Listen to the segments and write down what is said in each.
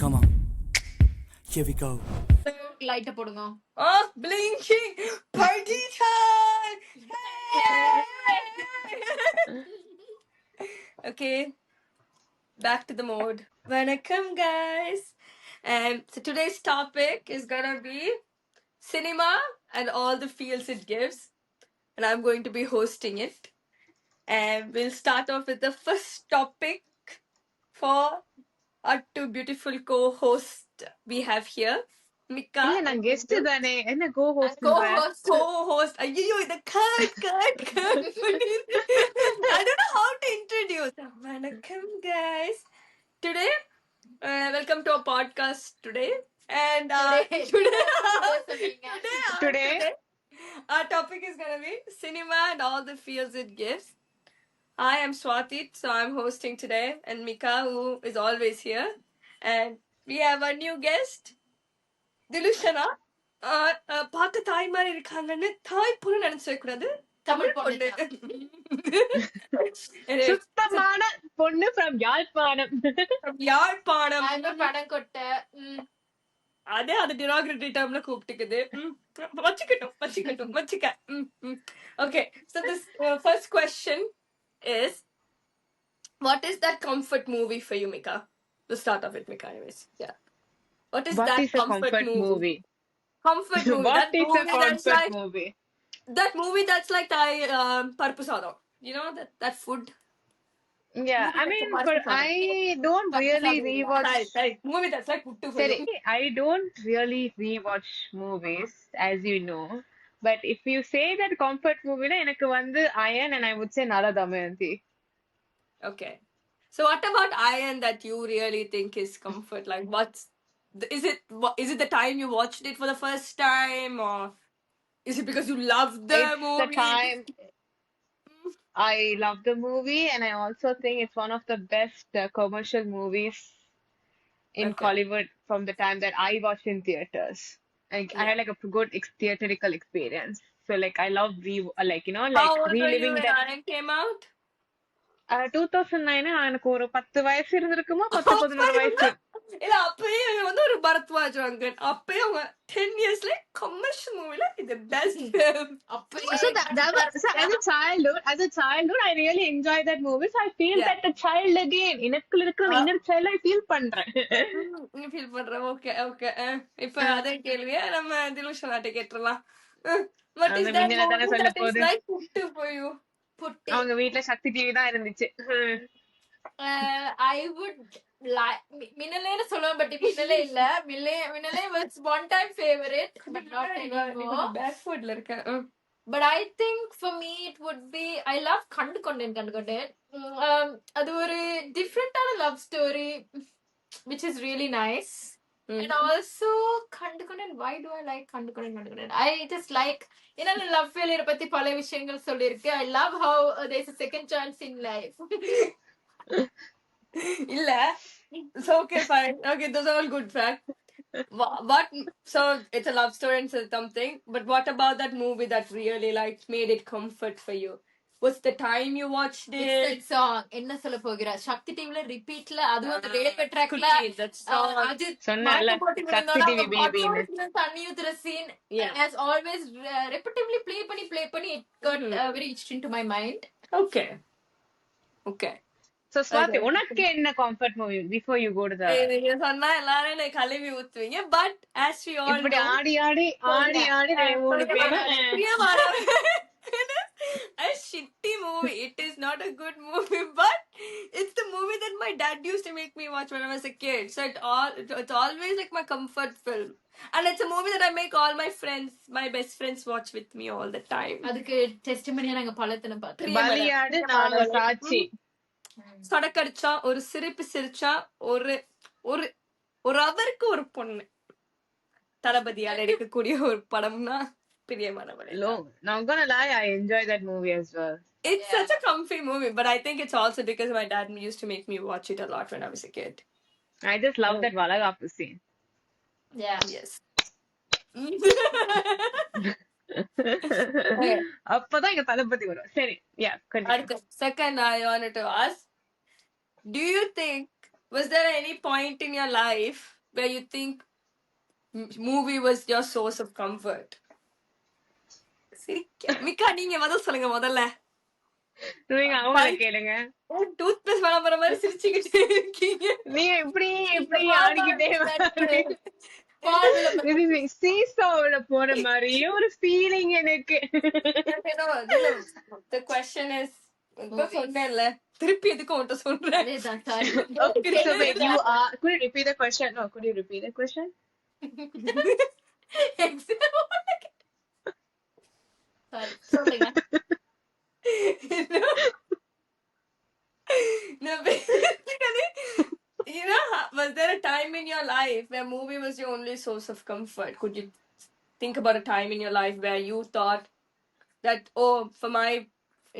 Come on, here we go. லைட்ட போடுங்க. Oh, blinking party time! Okay, back to the mode. Vanakkam, guys. So today's topic is gonna be cinema and all the feels it gives, and I'm going to be hosting it. And we'll start off with the first topic for our two beautiful co-hosts we have here, Mika. இல்ல நான் guest தானே என்ன கோ host Co-host. Ayyo, the cut. I don't know how to introduce. Vanakkam, guys. Today, welcome to our podcast today. And today, our topic is gonna be cinema and all the feels it gives. I am Swati, so I'm hosting today, and Mika, who is always here. And we have a new guest, Dilushana. பார்க்க தாய் மாதிரி இருக்காங்கன்னு தாய் பொண்ணு நினைச்சு வைக்கூடாது, தமிழ் பொண்ணு. சுத்தமான பொண்ணு ஃப்ரம் யாழ்ப்பாணம். யாழ்ப்பாணம். படம் கொட்ட அதே அது டிராகரேட்டரி டேர்ம்ல கூப்பிட்டுக்குது. வச்சுக்க. Okay, so this first question is, what is that comfort movie for you, Mika? We'll start off with Mika anyways. Yeah. What is What that is a comfort movie? Comfort movie. What is a that's comfort like movie? that movie that's like Parpu Sadam. You know that food. Yeah, I mean, but I don't really rewatch. Sorry. Movie that's like puttu for Sorry, you. I don't really rewatch movies, as you know. But if you say that comfort movie, na எனக்கு வந்து Iron and I would say Nala Damayanti. Okay. So what about Iron that you really think is comfort? Like, is it the time you watched it for the first time, or is it because you love the It's movie? the time I love the movie, and I also think it's one of the best commercial movies in Okay. Hollywood from the time that I watched in theaters. Like I had like a good theatrical experience. So like I love How old were you reliving when that. Iron came out? 2009 எனக்கு ஒரு 10 வயசு இருந்திருக்குமா 11 வயசு. இல்ல அப்பயே வந்து ஒரு பரத்வாஜ் ரங்கன், அப்பயே அவங்க 10 yearsல கமர்ஷியல் மூவில இது best film. So that was so as a childhood I really enjoyed that movie. So I feel that a child again. எனக்குள்ள இருக்கிற inner child I feel பண்றேன். நீ ஃபீல் பண்ற. ஓகே. இப்போ அதே கேள்வியை நம்ம திலுஷனாட்ட கேட்டுறலாம். What is that movie that is like puttu for you? அவங்க வீட்ல சக்தி டிவி தான் இருந்துச்சு. I would like மின்னலேன்னு சொல்லுவேன், பட் மின்னலே இல்ல. Minnale was one time favorite, but not anymore. Back ஃபுட்ல இருக்க. But I think for me it would be, I love கண்டு கொண்டேன். அது ஒரு டிஃப்ரெண்டான love story which is really nice. And also கண்டு கொண்டேன். Why do I like கண்டு கொண்டேன்? I just like, ஏன்னா லவ் ஃபெயிலியர் பத்தி பல விஷயங்கள் சொல்லிருக்கு. I love how there is a second chance in life. இல்ல, so okay, fine. Okay, those are all good facts. What? So it's a love story and something. But what about that movie that really like made it comfort for you? What's the time you watched it? It's that song. என்ன சொல்ல போகிற? சக்தி டிவில ரிப்பீட்ல, அதுவும் அந்த ரேல்வே ட்ராக்ல that song. சொன்னல சக்தி TV baby தண்ணி ஊத்துற scene has always repetitively play பண்ணி it got very etched into my mind. Okay. So Swati, உனக்கு என்ன comfort movie before you go to the நீங்க சொன்னா எல்லாரும் என்னை கழுவி ஊத்துவீங்க. But as we all இப்படி know, ஆடி மூணு பேரும் a shitty movie. It is not a good movie, but it's the movie that my dad used to make me watch when I was a kid. So it's always like my comfort film. And it's a movie that I make all my best friends watch with me all the time. அதுக்கு டெஸ்டிமோனியா நாங்க பலத்தன பார்த்தோம். பலியாடு நாங்க சாட்சி. சொடக்கடிச்சா, ஒரு சிரிப்பு சிரிச்சா, ஒரு அவருக்கு ஒரு பொண்ணு, தளபதியால் எடுக்கக்கூடிய ஒரு படம்னா Priyamanavale. Not gonna lie, I enjoy that movie as well. It's such a comfy movie, but I think it's also because my dad used to make me watch it a lot when I was a kid. I just love that Valagapu scene. Yeah. Yes. அப்பதான் எங்க தளபதி வரும். சரி, Second, I wanted to ask, do you think, was there any point in your life where you think movie was your source of comfort? மிக்கா நீங்க பதில் சொல்லுங்க முதல்ல. நீங்க அவங்கள கேளுங்க. டூத் பேஸ்ட் வாங்க போற மாதிரி சிரிச்சுக்கிட்டே இருக்கீங்க. நீங்க இப்படி இந்த ஆடிக்கிட்டே சீசாவுல போற மாதிரியே ஒரு ஃபீலிங் எனக்கு. The question is, சொன்னேன்ல திருப்பி எதுக்கு உன்கிட்ட சொல்றேன். அதேதான், sorry. Okay, so wait, could you repeat the question? No, could you repeat the question? Sorry, சொல்லுங்க. No, basically, was there a time in your life where movie was your only source of comfort? Could you think about a time in your life where you thought that, oh,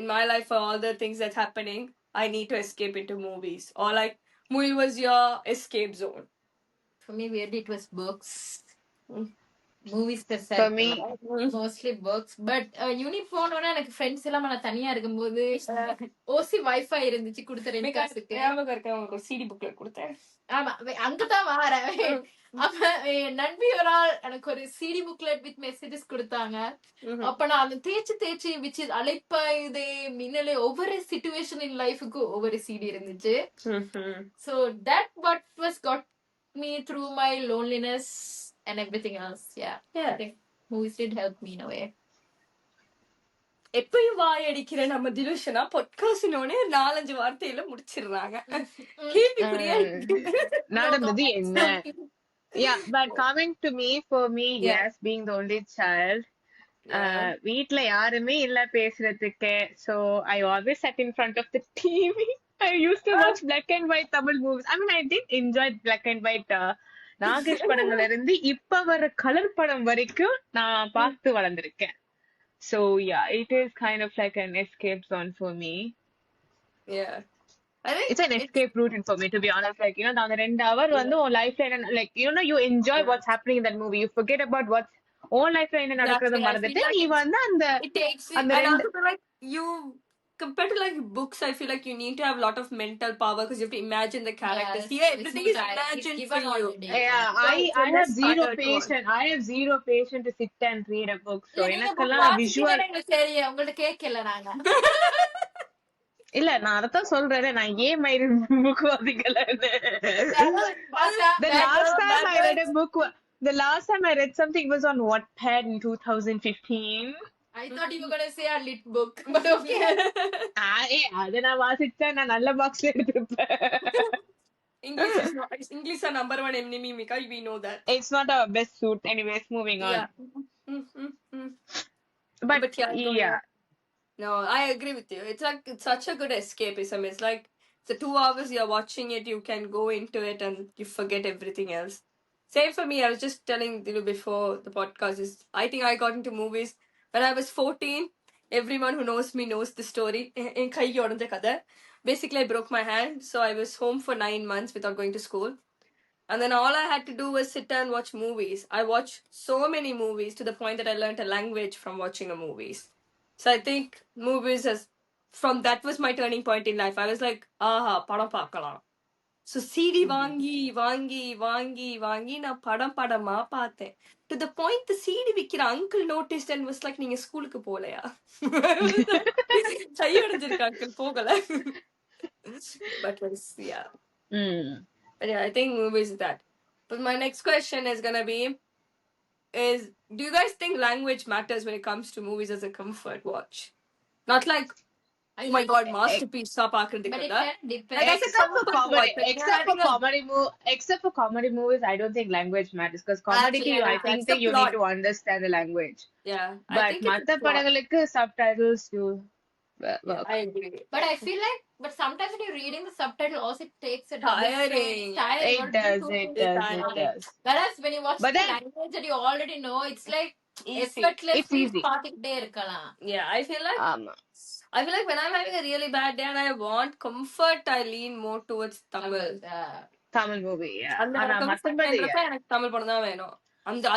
in my life, for all the things that's happening, I need to escape into movies? Or like, movie was your escape zone? For me, weirdly, it was books. Movies For me, mostly books. But uni போனோட எனக்கு friends எல்லாம் நான் தனியா இருக்கும்போது ஓசி wifi இருந்துச்சு கொடுத்த 2 காசுக்கு. ஞாபகம் இருக்க உங்களுக்கு ஒரு சிடி புக்லெட் கொடுத்தேன். ஆமா, அங்கதான் வாரேன். அப்ப என் நண்பி ஒரு ஆள் எனக்கு ஒரு சிடி புக்லெட் வித் மெசேஜஸ் கொடுத்தாங்க. அப்ப நான் அந்த தேய்ச்சி விச்சு அழைப்பாயுதே மின்னலே ஒவ்வொரு சிச்சுவேஷன் இன் லைஃபுக்கு ஒவ்வொரு சிடி இருந்துச்சு. So that what was got me through my loneliness and everything else. Yeah. I think movies did help me in a way. எப்பயும் வாய் அடிக்கிற நம்ம திலுஷனா பொட்காஸ்டினோட 4-5 வார்த்தையில முடிச்சிடுறாங்க. நடந்தது என்ன? Yeah, but coming to me, for me, yes, being the only child, வீட்ல யாருமே இல்ல பேசுறதுக்கு, so I always sat in front of the TV. I used to watch black and white Tamil movies. I mean, I did enjoy black and white Nagesh படங்கள்ல இருந்து இப்ப வர colour படம் வரைக்கும் நான் பார்த்து வளர்ந்திருக்கேன். So yeah, it is kind of like an escape zone for me. Yeah, I think it's an escape route for me, to be honest. Like, அந்த 2 hour வந்து உன் லைஃப்ல like you enjoy what's happening in that movie, you forget about what's உன் லைஃப்ல என்ன நடக்குறது மறந்துட்டு நீ வந்து அந்த it takes அந்த and also like you compared to like books, I feel like you need to have a lot of mental power because you have to imagine the characters. Yes, Here everything is imagined for you. Yeah, I have zero patience. I have zero patience to sit and read a book. So எனக்கெல்லாம் visual சரி உங்கள்ட்ட கேட்கல நாங்க. இல்ல நான் அதத்தான் சொல்றேன், நான் ஏன் மயிறு book வாசிக்கலன்னு. The last time I read something was on Wattpad in 2015. I thought you were going to say a lit book, but okay. அத நான் வாசிச்சா நான் நல்ல பாக்ஸ்ல எடுத்துப்பேன். English is number 1 enemy, Mika. We know that. It's not our best suit. Anyways, moving on. But yeah. No, I agree with you. It's like it's such a good escapism. It's like the 2 hours you're watching it, you can go into it and you forget everything else. Same for me. I was just telling you before the podcast is I think I got into movies when I was 14. Everyone who knows me knows the story. Basically, I broke my hand, so I was home for 9 months without going to school. And then all I had to do was sit and watch movies. I watched so many movies to the point that I learned a language from watching a movies. So I think movies that was my turning point in life. I was like, aha, padam paakalam. So CD வாங்கி நான் படமா பார்த்தேன். To the point the CD விக்கிற uncle noticed and was like, நீங்க ஸ்கூலுக்கு போலையா? கையடைஞ்சிருக்க uncle போகல. But yeah. But yeah, I think movies is that. But my next question is gonna be do you guys think language matters when it comes to movies as a comfort watch? Not like, oh my god, masterpiece stop But it can depend. Like, except for comedy movies, I don't think language matters because comedy I think that you need to understand the language. Yeah, but மத்த படங்களுக்கு subtitles do work. I agree. But I feel like sometimes when you're reading the subtitle also it takes a tiring. It does. Whereas when you watch the language that you already know, it's like effortlessly பார்த்துக்கிட்டே இருக்கலாம். Yeah, I feel like when I'm having a really bad day and I want comfort, I lean more towards Tamil movie. Yeah. எனக்கு தமிழ் படம் தான் வேணும்.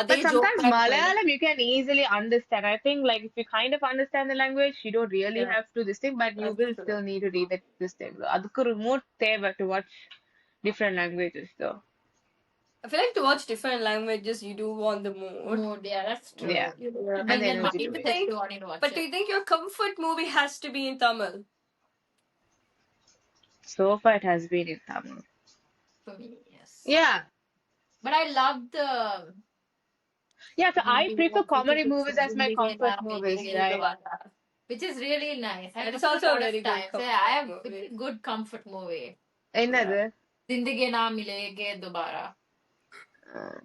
But sometimes Malayalam you can easily understand. I think like if you kind of understand the language, you don't really have to this thing, but you will still need to read this thing. அதுக்கு ஒரு mood தேவை to watch different languages though. I feel like to watch different languages, you do want the mood. Mood, yeah, that's true. Yeah. You Yeah. bring And the in energy to mindset it. to want to watch But do it. you think your comfort movie has to be in Tamil? So far, it has been in Tamil. For me, yes. Yeah. But I love the Yeah, so I Hindi prefer ones, comedy which is movies as my Zindige comfort Na movies, Milege right? Dobara, which is really nice. That I've is watched also a a lot very of good times. comfort Yeah, I have movie. very good comfort movie. என்னது? Zindige Na Milege Dobara. Uh,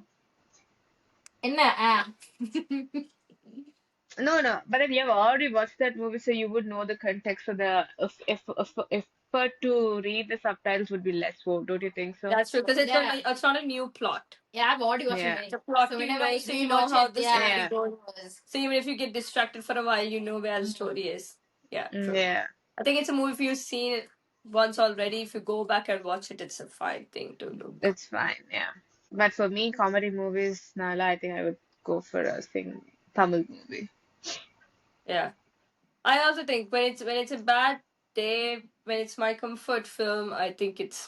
Enna? Ah. No, no, but then you have already watched that movie, so you would know the context. So the effort to read the subtitles would be less. Don't you think so? That's true, because Yeah. it's not a new plot. Yeah, I've already watched Yeah. it. It's a plot So you whenever know, I so you know rewatch how it, the yeah, story Yeah. goes. So even if you get distracted for a while, you know where the story is. Yeah, true. Yeah. I think it's a movie if you've seen it once already. If you go back and watch it, it's a fine thing to do. It's fine, yeah. But for me, comedy movies, Nala, I think I would go for a Tamil movie. Yeah, I also think when it's a bad day, when it's my comfort film, I think it's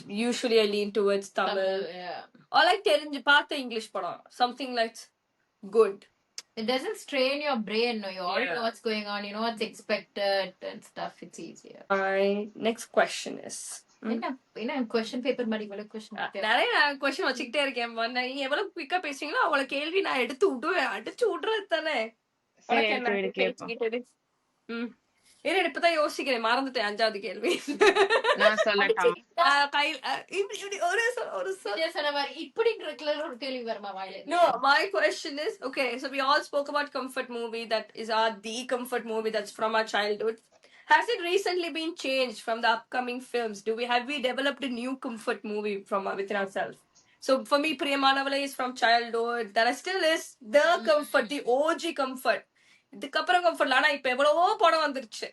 usually I lean towards Tamil. yeah. Or like தெரிஞ்சு பார்த்த English படம், something like good. It doesn't strain your brain. No, you already Yeah. know what's going on. You know what's expected and stuff. It's easier. My next question is. என்ன question paper மாதிரி இவ்வளவு question நிறைய நான் question வச்சுக்கிட்டே இருக்கேன். நீ எவ்வளவு குயிக்கா பேசுறீங்களோ அவ்வளவு கேள்வி நான் எடுத்து விடுவேன். அடிச்சு விடுறது தானே. சரி, எடுத்து கேட்போம். இப்பதான் யோசிக்கிறேன், மறந்துட்டேன். 5வது கேள்வி நான் சொல்லட்டாம். சொன்ன மாதிரி இப்படி ஒரு கேள்வி வருமா வாயில? No, my question is, okay, so we all spoke about comfort movie, that is the comfort movie that's from our childhood. Has it recently been changed from the upcoming films? Have we developed a new comfort movie from within ourselves? So for me, Priyamanavala is from childhood. That still is the comfort, the OG comfort. இதுக்கப்புறம் comfort ஆனா இப்ப எவ்வளவோ படம் வந்துருச்சு.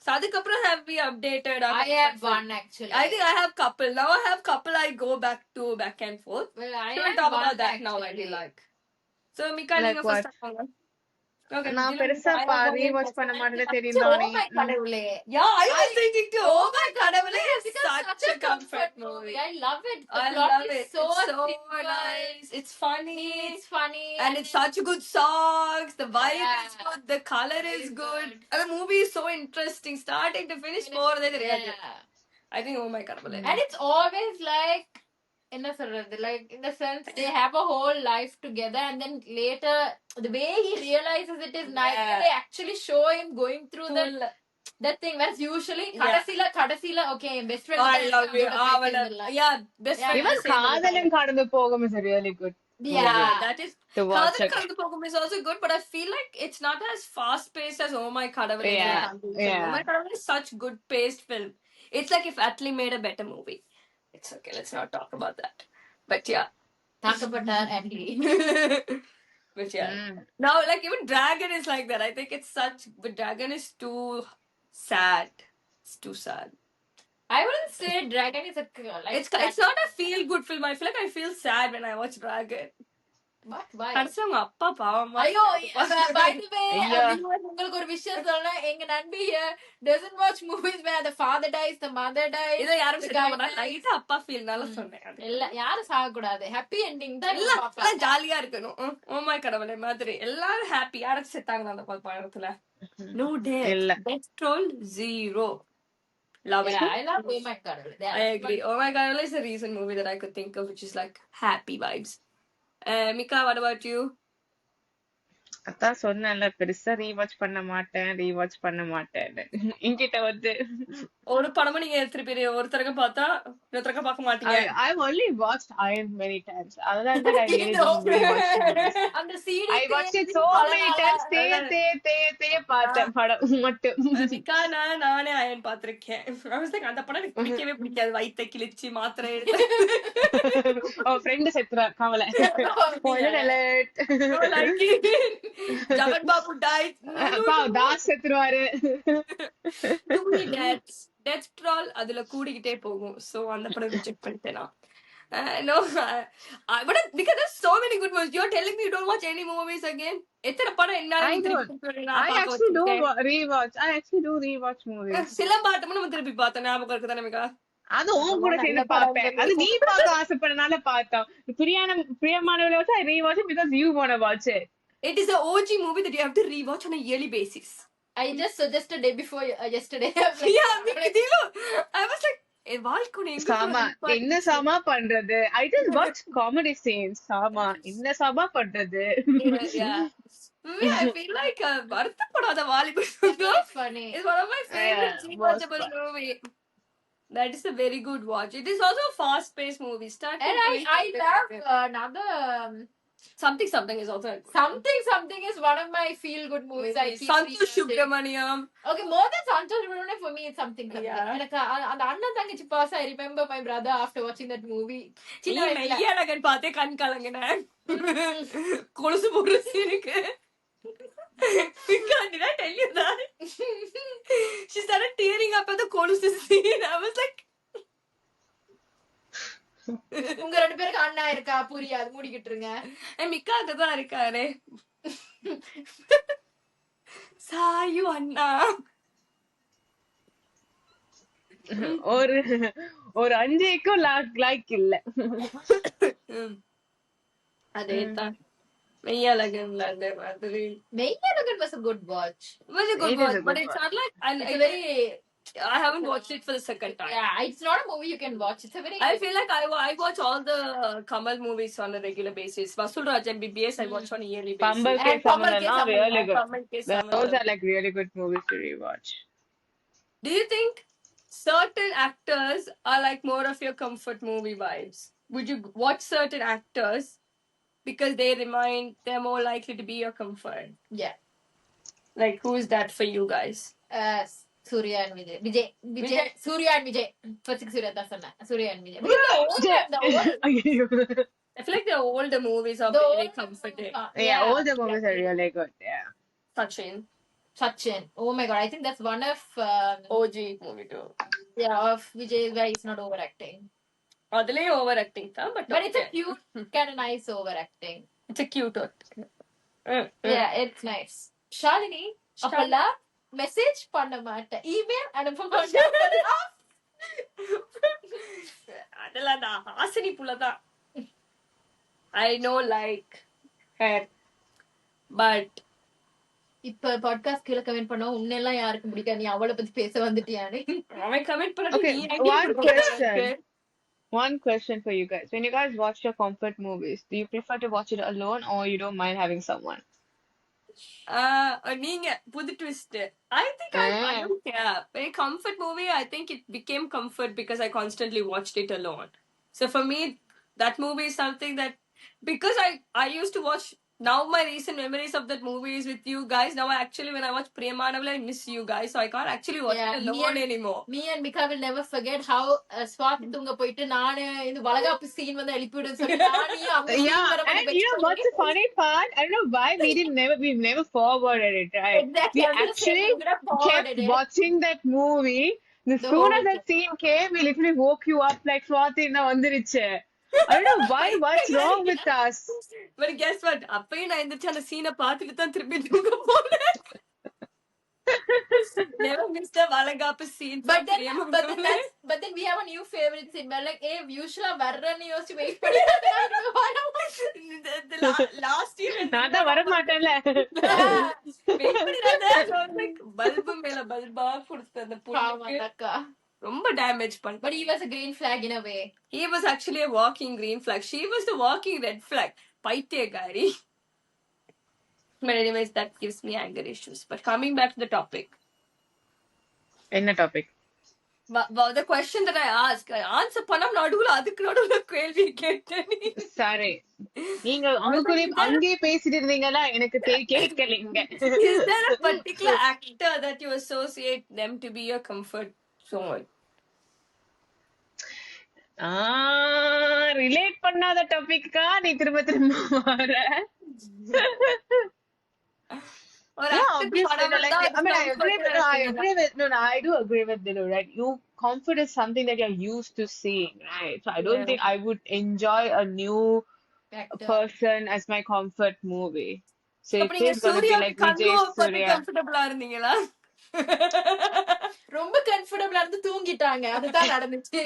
So அதுக்கப்புறம் have we updated our I have one actually. I think I have couple. Now I have couple I go back and forth. Well, I So we'll have talk one about that now actually. when we like. So Mika, Like நீங்க what? first start பண்ணுங்க. Okay. நான் பெருசா rewatch பண்ண மாட்டேன் தெரியும் Oh தானே. my கடவுளே. Yeah, I was thinking too. Oh my god, it's Because such a comfort movie. I love it. The I plot love is it. so It's so simple. nice. It's funny. It's funny. And it's such good songs. The vibe Yeah. is good. The color is It's good. good. And the movie is so interesting. Starting to finish, more than Yeah. I think, oh my god. And it's always like, in the sense they have a whole life together, and then later the way he realizes it is nice. Yeah. They actually show him going through that thing. Whereas usually kadasila okay, best friend. I love you. Yeah, best friend. Even காதலும் கடந்து போகும் is really good. Yeah. That is To watch it. Kadal Pogum is also good, but I feel like it's not as fast paced as Oh My Kadavale. Yeah, yeah. Oh My Kadavale is such good paced film. It's like if Atlee made a better movie. It's okay, let's not talk about that. But yeah. Talk about her Atlee. But yeah. Now, like even Dragon is like that. I think it's but Dragon is too sad. It's too sad. I wouldn't say Dragon is It's not a feel good film. I feel like I feel sad when I watch Dragon. What? Why? கடைசில அவங்க அப்பா பாவமா ஐயோ, by the way, Yeah. உங்களுக்கு ஒரு விஷயம் சொல்லணும். எங்க நண்பி doesn't watch movies where the father dies, the mother dies. இதை யாரும் the சொல்ல guy மாட்டாங்க. dies. லைட்டா அப்பா ஃபீல்னால சொன்னேன் அது. இல்ல, யாரும் சாகக்கூடாது. ஹாப்பி எண்டிங் தான் எல்லாம் பார்ப்பாங்க. ஜாலியா இருக்கணும். ஓமாய் கடவுளே மாதிரி எல்லாரும் ஹாப்பி. யாரும் செத்தாங்க அந்த படத்துல. No death. இல்ல. Death toll 0. Love it. Yeah, I love Oh My God. I agree. Oh My God is a recent movie that I could think of, which is like happy vibes. Mika, what about you? அதான் சொன்னேன்ல பெருசா rewatch பண்ண மாட்டேன் இங்கிட்ட வந்து ஒரு படமும் நீங்க திருப்பி ஒரு தடவை பார்த்தா இன்னொரு தடவை பார்க்க மாட்டீங்க. I've only watched Iron many times. Other than that, I really don't rewatch movies. அந்த CD I watched it so many times. தேய பார்த்தேன் படம் மட்டும். மிக்கா நானே அயன் பாத்திருக்கேன். அந்த படம் எனக்கு பிடிக்கவே பிடிக்காது. வயித்தை கிழிச்சு மாத்திரை எடுத்து ஃப்ரெண்டு செத்துறா கவலை. Spoiler alert. Jagan Babu died. Das செத்துருவாரு. டெத் ட்ரால் அதுல கூடிக்கிட்டே போகும். சோ அந்த படம் ரிஜெக்ட் பண்ணிட்டேன் நான். No, but because there's so many good movies. You're telling me you don't watch any movies again? எத்தனை படம் என்ன I actually do rewatch movies. சிலம்பாட்டமும் நம்ம திருப்பி பார்த்தோம். ஞாபகம் இருக்கு தானே மிகா? அது உன் கூட சேர்ந்து நல்ல பாப்பேன். அது படங்கள். நீ பார்க்க ஆசைப்படனால பார்த்தோம். பிரியமானவளை also I rewatch it because you wanna watch it. It is a OG movie that you have to rewatch on a yearly basis. I just suggested day before yesterday. Yeah, me too. I was like, வாழ்க்கை சாமா என்ன சாமா பண்றது? I just watch comedy scenes. சாமா என்ன சாமா பண்றது? Yeah. I feel like வருத்தப்படாத வாலிபர் It's funny. is one of my favorite rewatchable movie. That is a very good watch. It is also a fast-paced movie. And I love another something is also a good something is one of my feel good movies. I keep Santosh rewatching. Subramaniam. Okay, more than Santosh Subramaniam, for me it's something. Yeah. எனக்கு அந்த அண்ணன் தங்கச்சி pass I remember my brother after watching that movie. சின்ன மெய்யழகன் பார்த்தே கண் கலங்கினேன். கொலுசு போடுற சீனுக்கு. Can't I tell you that? She started tearing up at the கொலுசு scene. I was like, உங்க ரெண்டு பேருக்கு அண்ணா இருக்கா புரியாது மூடிக்கிட்டு இருங்க. மிக்கா அங்கதான் இருக்காரு. சாயு அண்ணா. ஒரு அஞ்சேக்கும் லைக் இல்ல. அதேதான் மெய்யழகன்ல அந்த மாதிரி. Meiyazhagan was a good watch. It was a good It is watch, a but good it's not like I haven't watched it for the second time. Yeah, it's not a movie you can watch. It's a very I feel like I watch all the Kamal movies on a regular basis. Vasool Raj and BBS I watch on a yearly basis. Pambal Ke And Pambal Ke Samalan, really good. Kamal Ke Samalan. Those are like really good movies to rewatch. Do you think certain actors are like more of your comfort movie vibes? Would you watch certain actors because they're more likely to be your comfort? yeah. Like who is that for you guys? Surya and Vijay. Surya and Vijay. First Surya das சொன்னேன். Surya and Vijay. The old I feel like the older movies are the very old- comforting. Yeah, all the movies are really good. Yeah. Sachin, Oh my god, I think that's one of OG movie too. of Vijay where he's not overacting. Adile overacting tha, but But it's a okay. cute, kind of nice overacting. It's a cute acting. Yeah, it's nice. Shalini, அப்பல message பண்ண மாட்டேன், email அனுப்ப மாட்டேன். அதெல்லாம் தான் ஹாசினி புள்ளதான். I know like her, but இப்ப podcast கீழ கமெண்ட் பண்ணா உன்னெல்லாம் யாருக்கு பிடிக்காது, நீ அவளை பத்தி பேச வந்துட்டியானே. அவன் கமெண்ட் பண்ணது Okay, நீ idea one கொடுக்கறது. question. One question for you guys. When you guys watch your comfort movies, do you prefer to watch it alone or you don't mind having someone? நீங்க புது twist. I think I don't care. Very comfort movie, I think it became comfort because I constantly watched it alone. So for me, that movie is something that because I used to watch. Now my recent memories of that movie is with you guys. Now when I watch Priyamanaval, I miss you guys, so I can't actually watch Yeah, it alone anymore. Me and Mika will never forget how Swathi தூங்க போயிட்டு நானு இந்த வளகாப்பு scene வந்து எழுப்பிவிடுன்னு சொல்லி நானே அவங்க Yeah, scene வர and மட்டும் you know what's the funny part? I don't know why we've never forwarded it, right? Exactly. We actually kept watching that movie. As The soon whole as that scene came, we literally woke you up like Swati na vandiriche. I don't know what's wrong with us. But guess what? அப்பயும் நான் எந்திரிச்சு அந்த சீனை பார்த்துட்டு தான் திருப்பி தூங்க போனேன். Never missed the வளகாப்பு scene. but then we have a new favorite scene. We're like, hey, usually வரறன்னு யோசிச்சு வெயிட் பண்ணி Last year நான் தான் வர மாட்டேன்ல. வெயிட் பண்ணிராத. பல்பு மேல பல்பா கொடுத்த அந்த புள்ளைக்கு அக்கா. ரொம்ப டேமேஜ் பண்ண. But he was a green flag in a way. He was actually a walking green flag. She was the walking red flag. பைத்தியக்காரி. But anyways, that gives me anger issues. But coming back to the topic. என்ன topic? The question that I asked, answer பண்ணாம அதுக்கு நடுவுல கேள்வி கேட்டேன். சரி, நீங்க அங்கே பேசிட்டு இருந்தீங்களா? எனக்கு கேட்கலீங்க. Is there a particular actor that you associate them to be your comfort zone? Relate பண்ணாத டாபிக்கா நீ திரும்ப வர? I do agree with Dilu, right? Comfort is something that you're used to seeing, right? So I don't think I would enjoy a new person as my comfort movie. So it is going to be like Vijay Surya. comfortable இருந்தீங்களா? ரொம்ப கம்ஃபர்டபிளா இருந்து தூங்கிட்டாங்க. அதுதான் நடந்துச்சு.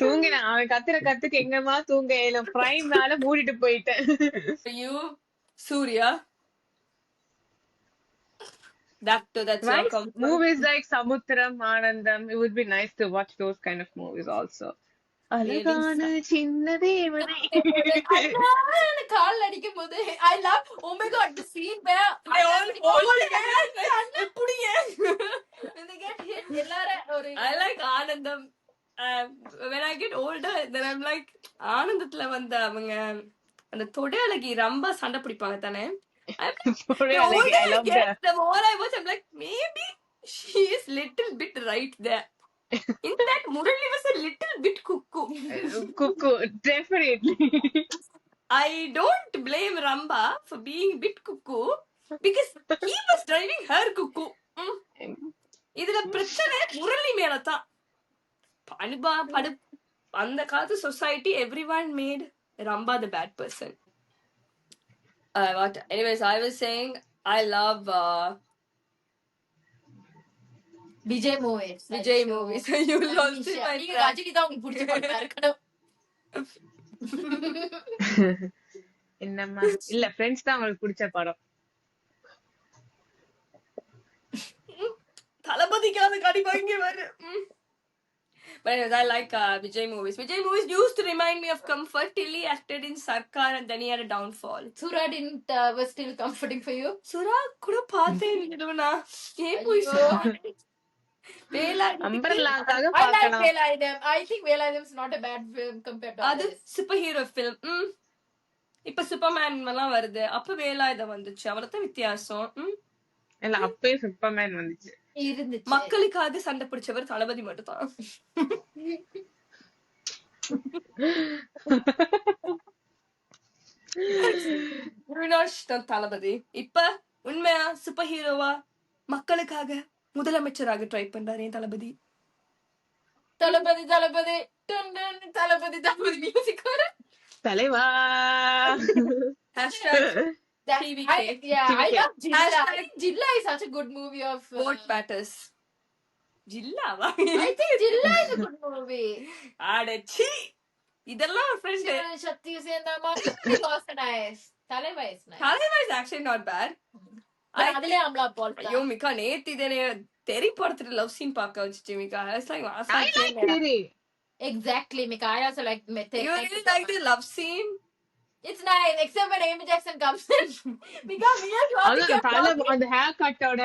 தூங்கினேன். அவன் கத்துற கத்துக்கு எங்கம்மா தூங்க இயலும். பிரைம் மேல மூடிட்டு போயிட்டேன். You, Surya. That's your Nice comfort. movies like Samutram, Anandam. It would be nice to watch those kind of movies also. அழகான சின்ன தேவதை. அழகான கால் அடிக்கும் போது I love, oh my god, the scene where They all hold hands. when they get hit, எல்லாரும் ஒரு I like Anandam. When I get older, then I'm like, ஆனந்தத்துல வந்த அவங்க அந்த தொடையழகி ரொம்ப சண்டை பிடிப்பாங்க தானே. The older I I love get, that. the more I watch, I'm like, maybe she is little bit right there. In fact, Murali was a little bit cuckoo. Cuckoo, definitely. I don't blame Ramba for being bit cuckoo because he was driving her cuckoo. இதுல பிரச்சனை முரளி மேலதான். அந்த காலத்து society, everyone made Ramba the bad person. Anyways, I was saying I love Vijay movies. Vijay movies. You will also see my நீங்க track. Rajini தான் உங்களுக்கு பிடிச்ச படமா இருக்கணும். என்னம்மா இல்ல ஃப்ரெண்ட்ஸ் தான் உங்களுக்கு பிடிச்ச படம். தளபதிக்கான கடி வாங்கி வரு. But anyways, I like Vijay movies. Vijay movies used to remind me of comfort till he acted in Sarkar and then he had a downfall. Sura didn't was still comforting for you. சுறா கூட பார்த்தேன் இல்லைனா ஏன் போய் அம்பர்லாக்காக I like பார்க்கலாம். Velayudham. I think Velayudham is not a bad film compared to அது others. Super hero film. இப்ப Superman எல்லாம் வருது. அப்ப வேலாயுதம் வந்துச்சு. அவ்வளவுதான் வித்தியாசம். இல்ல அப்பவே சூப்பர்மேன் வந்துச்சு. இருந்துச்சு. மக்களுக்காக சண்டை பிடிச்சவர் தளபதி மட்டும் தான். அவினாஷ் தான் தளபதி. இப்ப உண்மையா சூப்பர் ஹீரோவா மக்களுக்காக முதலமைச்சராக ட்ரை பண்றாரு என் தளபதி. தளபதி தளபதி டன் டன் தளபதி தளபதி மியூசிக் வர. தலைவா. TVK. I love Jilla. Hashtag- Jilla is such a good movie of vote matters. ஜில்லாவா? I think Jilla is a good movie. அடச்சி இதெல்லாம் ஃப்ரெண்ட். சக்தி சேந்தாமா was nice. தலைவா is nice. தலைவா is actually not bad. அதுல அம்லா பால். ஐயோ மிகா நேத்து இதனே தெரி படத்துல லவ் சீன் பார்க்க வச்சிச்சு மிகா. It's like I like Thierry. Exactly, Mika. I also like Method. you really like the love scene? It's nice, except when Amy Jackson comes in. Mika, me and Swati அது kept தலை talking. அந்த hair கட்டோட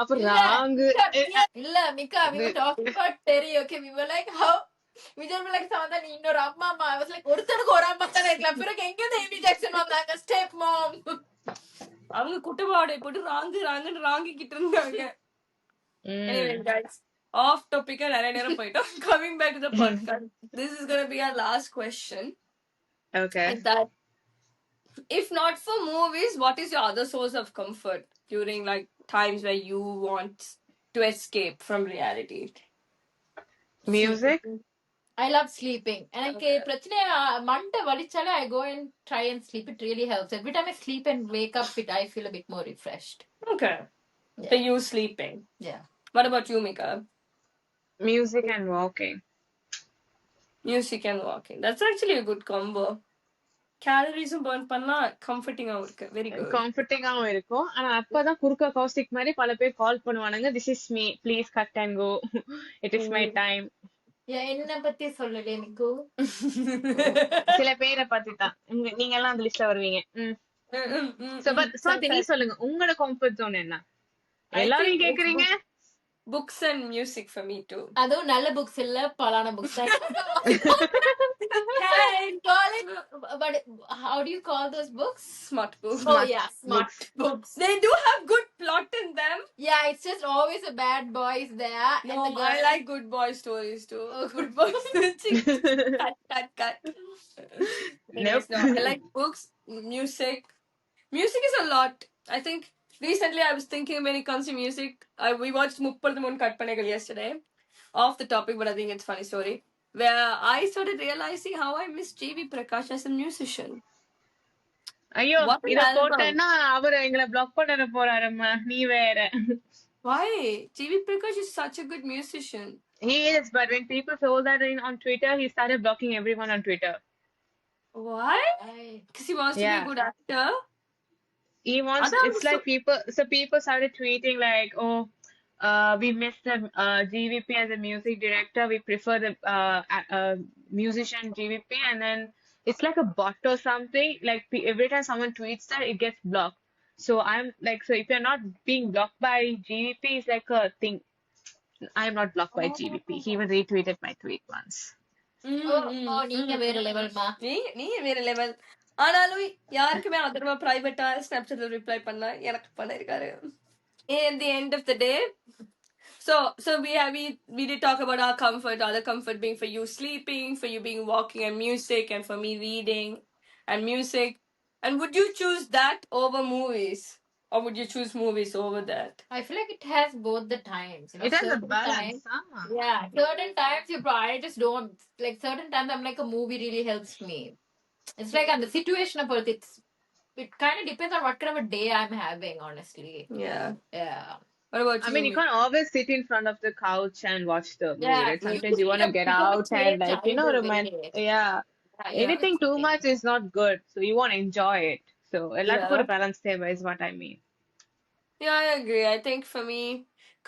அப்புறம் wrong. இல்ல மிகா, we were talking about Terry. Okay, we were like, how Vijay were like, Samantha, நீ இன்னொரு அம்மா அம்மா. I was like, ஒருத்தனுக்கு ஒரு அம்மா தானே இருக்கலாம். பிறகு எங்க இருந்து Amy Jackson வந்தாங்க? Step mom. அவங்க குட்டபாடை போட்டு ராங்குன்னு ராங்கிக்கிட்டு இருந்தாங்க. Anyway, guys, off topic நிறைய நேரம் போயிட்டோம். Coming back to the podcast, this is gonna be our last question. Okay. Is that if not for movies, what is your other source of comfort during like times where you want to escape from reality? Music. I love sleeping. எனக்கு பிரச்சனை மண்டை வலிச்சாலே I go and try and sleep. It really helps. Every time I sleep and wake up, I feel a bit more refreshed. Okay. So you sleeping. Yeah. What about you, Mika? Music and walking. Music and walking. That's actually a good combo. Calories burn பண்ணலாம், comforting இருக்கு. Very good. கம்ஃபர்டிங்காவும் இருக்கும். ஆனா அப்பதான் குறுக்க கௌசிக் மாதிரி பல பேர் கால் பண்ணுவானுங்க. This is me. Please cut and go. It is my time. என்ன பத்தி சொல்லலே மிக்கு. சில பேரை பத்தி தான். நீங்க எல்லாம் அந்த லிஸ்ட்ல வருவீங்க. ஸ்வாதி நீ சொல்லுங்க உங்களோட கம்ஃபர்ட் ஜோன் என்ன? எல்லாரும் கேக்குறீங்க. Books and music for me too. அதுவும் நல்ல புக்ஸ் இல்ல பலான books. But how do you call those books? Smart books. Oh yeah, smart books. They do have good plot in them. Yeah, it's just always a bad boys there. No, and the girl... I like good boy stories too. Oh, good boys. cut. Anyways, no, I like books, music. Music is a lot. I think recently I was thinking when it comes to music, we watched Muppadu Moon Cut Panegal yesterday. Off the topic, but I think it's a funny story. Where I started realizing how I miss J.V. Prakash as a musician. ஐயோ What an இத album. போட்டேன்னா அவரு எங்களை black பண்ண போறாருமா. நீ வேற. Why? GV Prakash is such a good musician. He is, but when people saw that on Twitter, he started blocking everyone on Twitter. Why? Right. Because he wants to be a Yeah. good actor. He wants, அதான் it's like people started tweeting like, oh, we miss the GVP as a music director. We prefer the musician GVP. And then it's like a bot or something. Like every time someone tweets that, it gets blocked. So I'm like, so if you're not being blocked by GVP, it's like a thing. I'm not blocked by GVP. He even retweeted my tweet once. நீங்க வேற லெவல்மா. நீ வேற level. ஆனாலும் யாருக்குமே Atharva பிரைவேட்டா ஸ்னாப்சாட்ல reply பண்ண எனக்கு பண்ணிருக்காரு. In the end of the day, so we did talk about our comfort, other comfort being for you sleeping, for you being walking and music, and for me reading and music. And would you choose that over movies, or would you choose movies over that? I feel like it has both the times. You know, It has a certain balance. times, yeah, certain times I just don't like. Certain times I'm like a movie really helps me. It's like on the situation about it kind of depends on what kind of a day I'm having, honestly. Yeah. Yeah. What about you? I mean, you can't always sit in front of the couch and watch the movie. Yeah, Right? you Sometimes you need want to a get bit of a out and change like, either romantic. way. Yeah. Yeah, Anything too much is not good. So you won't enjoy it. So எல்லாத்துக்கும் ஒரு balance தேவை is what I mean. Yeah, I agree. I think for me,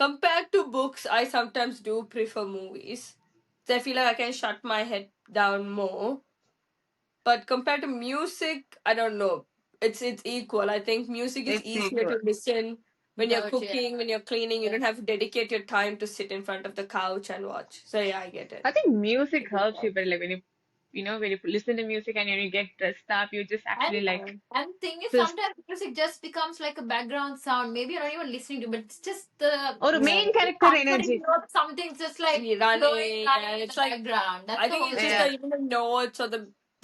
compared to books, I sometimes do prefer movies. So I feel like I can shut my head down more. But compared to music, I don't know. It's equal. I think music is It's easier to equal. listen when you're But, cooking, yeah. when you're cleaning. You don't have to dedicate your time to sit in front of the couch and watch. So yeah, I get it. I think music helps you, but like when when you listen to music and you get dressed up, you just actually like And thing is, just sometimes music just becomes like a background sound. Maybe you're not even listening to, but it's just the or main character energy. Something's just like Running, flowing and in it's the like background. That's I the think whole it's just Yeah. even the notes or the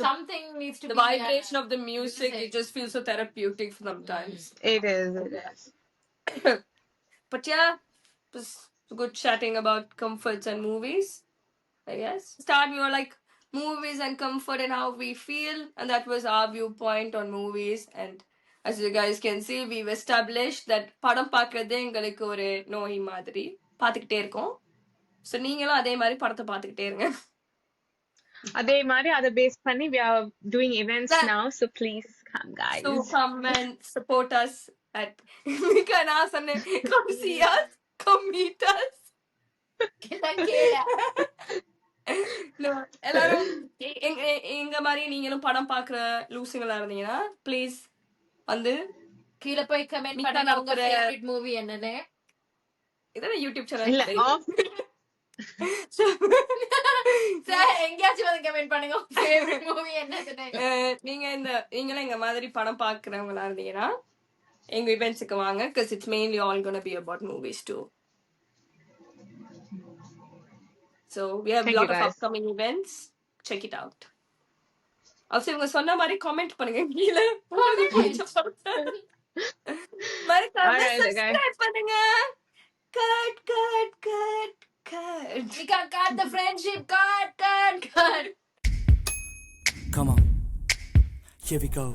something needs to the be vibration of the music. music. It just feels so therapeutic sometimes. It is. But yeah, it was good chatting about comforts and movies, I guess. Start, we were like movies and comfort and how we feel, and that was our viewpoint on movies. And as you guys can see, we've established that படம் பார்க்கறது எங்களுக்கு ஒரு நோய் மாதிரி பார்த்துக்கிட்டே இருக்கோம். So நீங்களும் அதே மாதிரி படத்தை பார்த்துக்கிட்டே இருங்க. அதே மாதிரி அதை பேஸ் பண்ணி we are doing events now, so please come guys. So come and support us at நான் சொன்னேன் come see us, come meet us. No, எல்லாரும் எங்க மாதிரி நீங்களும் படம் பாக்குற லூசுங்களா இருந்தீங்கன்னா ப்ளீஸ் வந்து கீழே போய் கமெண்ட் பண்ணுங்க உங்க ஃபேவரட் மூவி என்னன்னு. இதான் யூடியூப் இல்ல சேனல். எங்கேயாச்சும் வந்து கமெண்ட் பண்ணுங்க ஃபேவரட் மூவி என்னன்னு. நீங்களும் எங்க மாதிரி படம் பாக்குறவங்களா இருந்தீங்கன்னா எங்க இவெண்ட்ஸுக்கு வாங்க, because it's mainly all gonna be about movies too. So we have a lot of upcoming events. Check it out. Also, இவங்க சொன்ன மாதிரி கமெண்ட் பண்ணுங்க கீழே. மறக்காம subscribe பண்ணுங்க. Cut. We can cut the friendship. Cut. Come on. Here we go.